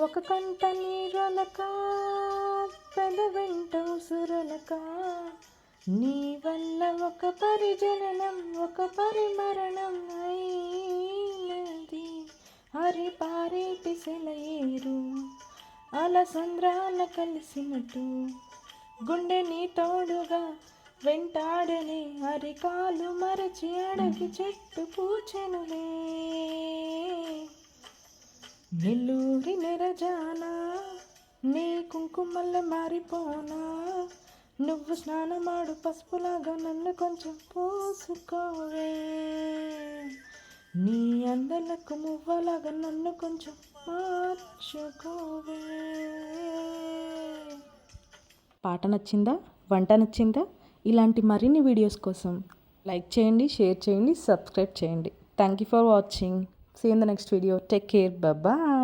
ఒక కంట నీరొలక పెదవెంట ఉసురొలక నీ వల్ల ఒక పరిజననం ఒక పరిమరణం అయినది. హరి పారేటి సెలయేరు అలసంద్రాల కలిసినట్టు గుండె నీ తోడుగా వెంటాడనే అరికాలు మరచి అడగి చెట్టు పూచెనులే. నెల్లూరి నెరజానా నీ కుంకుమల్ల మారిపోనా, నువ్వు స్నానమాడు పసుపులాగా నన్ను కొంచెం పూసుకోవే, నీ అందలకు మువ్వలాగా నన్ను కొంచెం మార్చుకోవే. పాట నచ్చిందా? వంట నచ్చిందా? ఇలాంటి మరిన్ని వీడియోస్ కోసం లైక్ చేయండి, షేర్ చేయండి, సబ్స్క్రైబ్ చేయండి. Thank you for watching. See you in the next video. Take care. Bye bye.